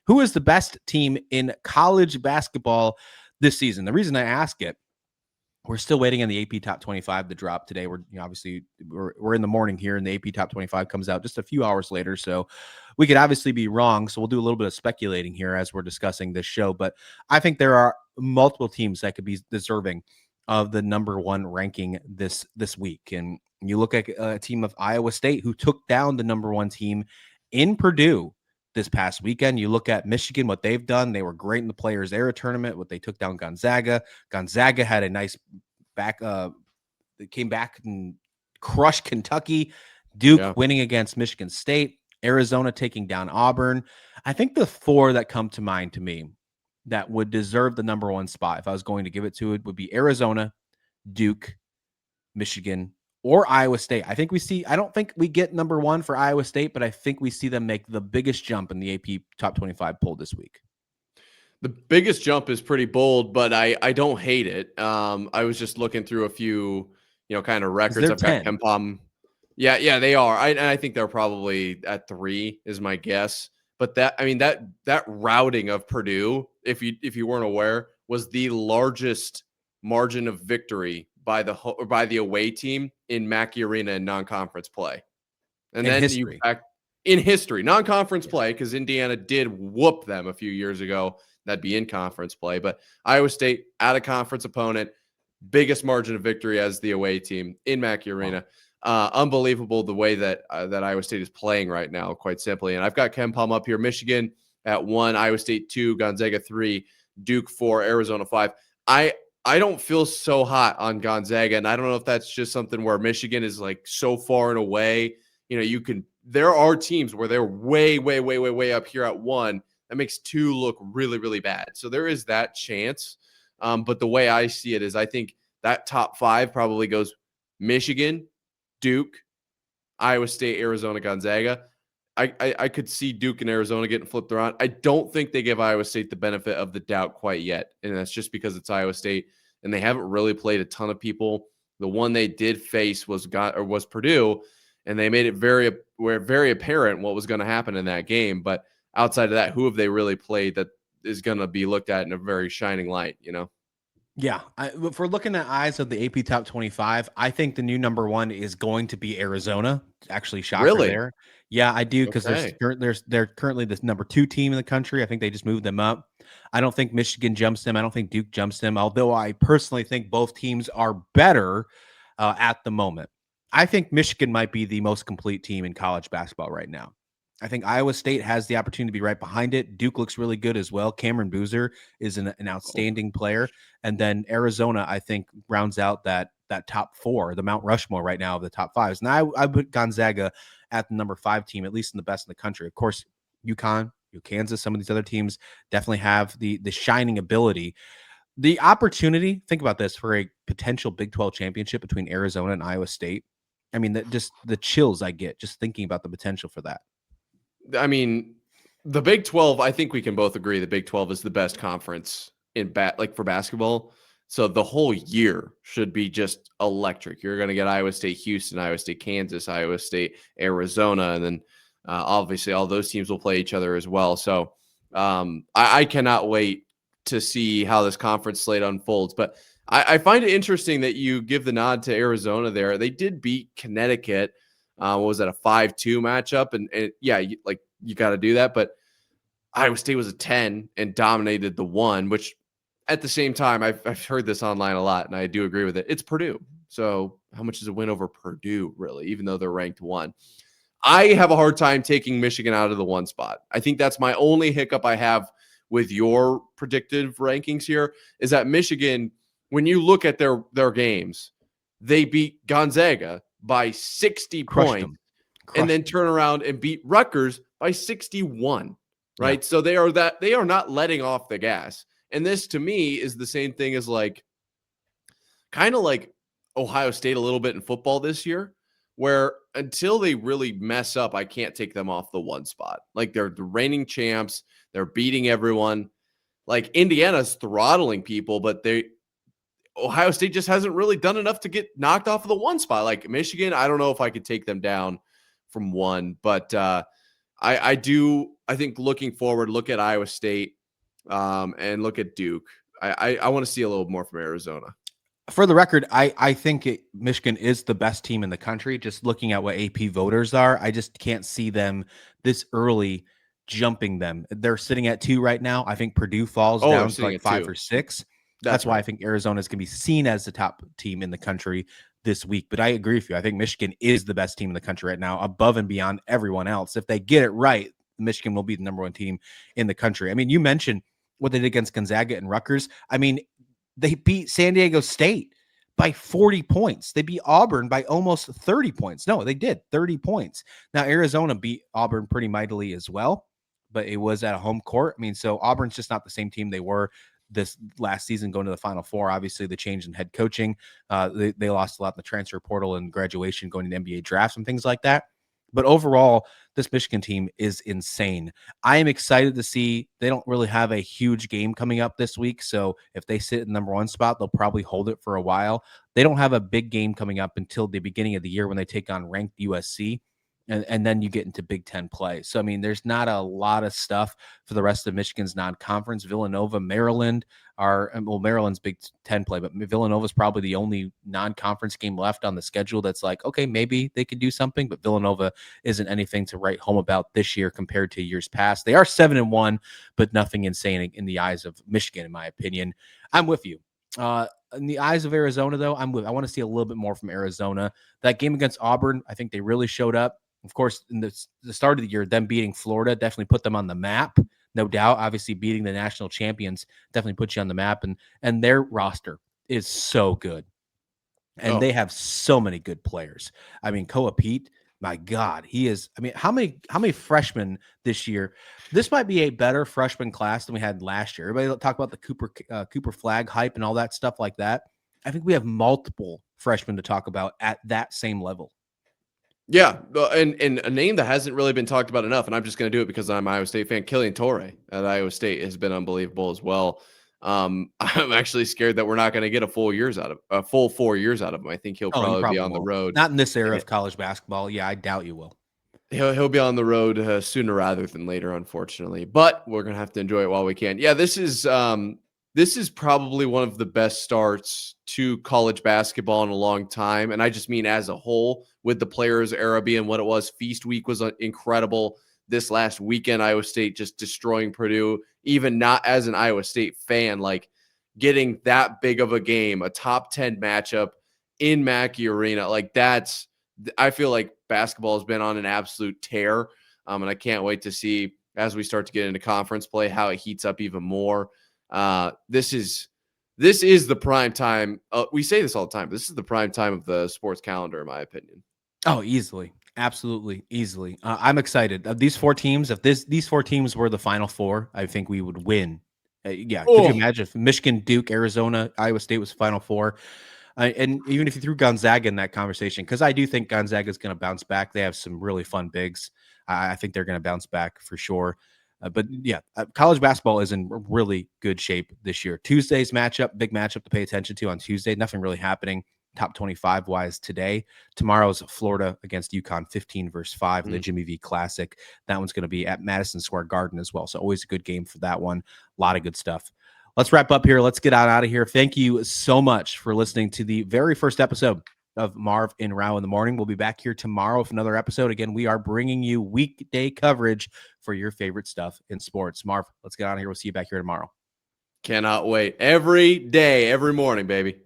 Who is the best team in college basketball this season? The reason I ask it, we're still waiting on the AP Top 25 to drop today. Obviously we're in the morning here, and the AP Top 25 comes out just a few hours later. So we could obviously be wrong. So we'll do a little bit of speculating here as we're discussing this show. But I think there are multiple teams that could be deserving of the number one ranking this week. And you look at a team of Iowa State who took down the number one team in Purdue this past weekend. You look at Michigan, what they've done. They were great in the Players Era tournament. What they took down Gonzaga. Gonzaga had a nice they came back and crushed Kentucky. Duke winning against Michigan State. Arizona taking down Auburn. I think the four that come to mind to me that would deserve the number one spot, if I was going to give it to it, would be Arizona, Duke, Michigan, or Iowa State. I don't think we get number one for Iowa State, but I think we see them make the biggest jump in the AP Top 25 poll this week. The biggest jump is pretty bold, but I don't hate it. I was just looking through a few, kind of records. I've got KenPom. Yeah, they are. I think they're probably at 3 is my guess. But that routing of Purdue, if you weren't aware, was the largest margin of victory by the away team in Mackey Arena in non-conference play. And in history, non-conference play, because Indiana did whoop them a few years ago. That'd be in conference play. But Iowa State, out of conference opponent, biggest margin of victory as the away team in Mackey Arena. Unbelievable the way that Iowa State is playing right now, quite simply. And I've got KenPom up here. Michigan at 1, Iowa State 2, Gonzaga 3, Duke 4, Arizona 5. I don't feel so hot on Gonzaga, and I don't know if that's just something where Michigan is like so far and away. There are teams where they're way, way, way, way, way up here at 1. That makes 2 look really, really bad. So there is that chance. But the way I see it is I think that top 5 probably goes Michigan, Duke, Iowa State, Arizona, Gonzaga. I could see Duke and Arizona getting flipped around. I don't think they give Iowa State the benefit of the doubt quite yet. And that's just because it's Iowa State and they haven't really played a ton of people. The one they did face was Purdue, and they made it very apparent what was going to happen in that game. But outside of that, who have they really played that is going to be looked at in a very shining light, Yeah, if we're looking at eyes of the AP Top 25, I think the new number one is going to be Arizona. Actually, shocker there. Yeah, I do, because they're currently the number 2 team in the country. I think they just moved them up. I don't think Michigan jumps them. I don't think Duke jumps them, although I personally think both teams are better at the moment. I think Michigan might be the most complete team in college basketball right now. I think Iowa State has the opportunity to be right behind it. Duke looks really good as well. Cameron Boozer is an outstanding player. And then Arizona, I think, rounds out that top 4, the Mount Rushmore right now of the top 5s. And I put Gonzaga at the number 5 team, at least in the best in the country. Of course, UConn, Kansas, some of these other teams definitely have the shining ability. The opportunity, think about this, for a potential Big 12 championship between Arizona and Iowa State. I mean, just the chills I get just thinking about the potential for that. I mean, the Big 12, I think we can both agree the Big 12 is the best conference for basketball. So the whole year should be just electric. You're going to get Iowa State, Houston, Iowa State, Kansas, Iowa State, Arizona, and then obviously all those teams will play each other as well. So I cannot wait to see how this conference slate unfolds. But I find it interesting that you give the nod to Arizona there. They did beat Connecticut. What was that, a 5-2 matchup? And yeah, you got to do that. But Iowa State was a 10 and dominated the 1, which at the same time, I've heard this online a lot, and I do agree with it. It's Purdue. So how much is a win over Purdue, really, even though they're ranked 1? I have a hard time taking Michigan out of the 1 spot. I think that's my only hiccup I have with your predictive rankings here, is that Michigan, when you look at their games, they beat Gonzaga by 60 points and then turn around and beat Rutgers by 61, right? Yeah. So they are not letting off the gas. And this to me is the same thing as kind of like Ohio State a little bit in football this year, where until they really mess up, I can't take them off the 1 spot. Like, they're the reigning champs. They're beating everyone. Like, Indiana's throttling people, but Ohio State just hasn't really done enough to get knocked off of the 1 spot. Like Michigan, I don't know if I could take them down from 1, but I think looking forward, look at Iowa State, and look at Duke. I want to see a little more from Arizona. For the record, I think Michigan is the best team in the country. Just looking at what AP voters are, I just can't see them this early jumping them. They're sitting at 2 right now. I think Purdue falls down to like 5 or 6. That's why I think Arizona is going to be seen as the top team in the country this week. But I agree with you. I think Michigan is the best team in the country right now, above and beyond everyone else. If they get it right, Michigan will be the number 1 team in the country. I mean, you mentioned what they did against Gonzaga and Rutgers. I mean, they beat San Diego State by 40 points. They beat Auburn by almost 30 points. No, they did 30 points. Now, Arizona beat Auburn pretty mightily as well, but it was at a home court. I mean, so Auburn's just not the same team they were this last season going to the Final Four. Obviously, the change in head coaching, they lost a lot in the transfer portal and graduation, going to NBA drafts and things like that. But overall, this Michigan team is insane. I am excited to see they don't really have a huge game coming up this week. So if they sit in number 1 spot, they'll probably hold it for a while. They don't have a big game coming up until the beginning of the year when they take on ranked USC. And then you get into Big Ten play. So, I mean, there's not a lot of stuff for the rest of Michigan's non-conference. Villanova, Maryland Maryland's Big Ten play, but Villanova's probably the only non-conference game left on the schedule that's like, okay, maybe they could do something, but Villanova isn't anything to write home about this year compared to years past. They are 7-1, but nothing insane in the eyes of Michigan, in my opinion. I'm with you. In the eyes of Arizona, though, I want to see a little bit more from Arizona. That game against Auburn, I think they really showed up. Of course, in the start of the year, them beating Florida definitely put them on the map. No doubt. Obviously, beating the national champions definitely puts you on the map. And their roster is so good. And they have so many good players. I mean, Koa Pete, my God, he is. I mean, how many freshmen this year? This might be a better freshman class than we had last year. Everybody talk about the Cooper flag hype and all that stuff like that. I think we have multiple freshmen to talk about at that same level. Yeah, and a name that hasn't really been talked about enough, and I'm just going to do it because I'm an Iowa State fan. Killian Torrey at Iowa State has been unbelievable as well. I'm actually scared that we're not going to get a full 4 years out of him. I think he'll probably be on the road. Not in this era of college basketball. Yeah, I doubt you will. He'll be on the road sooner rather than later, unfortunately. But we're going to have to enjoy it while we can. Yeah, this is probably one of the best starts to college basketball in a long time. And I just mean as a whole, with the players era being what it was. Feast week was incredible. This last weekend, Iowa State just destroying Purdue, even not as an Iowa State fan, like getting that big of a game, a top 10 matchup in Mackey Arena. Like I feel like basketball has been on an absolute tear. And I can't wait to see as we start to get into conference play, how it heats up even more. This is the prime time. We say this all the time. This is the prime time of the sports calendar, in my opinion. Oh, easily. Absolutely. Easily. I'm excited. These 4 teams, if these 4 teams were the Final Four, I think we would win. Could you imagine if Michigan, Duke, Arizona, Iowa State was Final Four? And even if you threw Gonzaga in that conversation, because I do think Gonzaga is going to bounce back. They have some really fun bigs. I think they're going to bounce back for sure. But yeah, college basketball is in really good shape this year. Tuesday's matchup, big matchup to pay attention to on Tuesday. Nothing really happening top 25 wise today. Tomorrow's Florida against UConn, 15 versus 5 in the Jimmy V Classic. That one's going to be at Madison Square Garden as well. So always a good game for that one. A lot of good stuff. Let's wrap up here. Let's get out of here. Thank you so much for listening to the very first episode of Marv and Rao in the Morning. We'll be back here tomorrow with another episode. Again, we are bringing you weekday coverage for your favorite stuff in sports. Marv, let's get out of here. We'll see you back here tomorrow. Cannot wait. Every day, every morning, baby.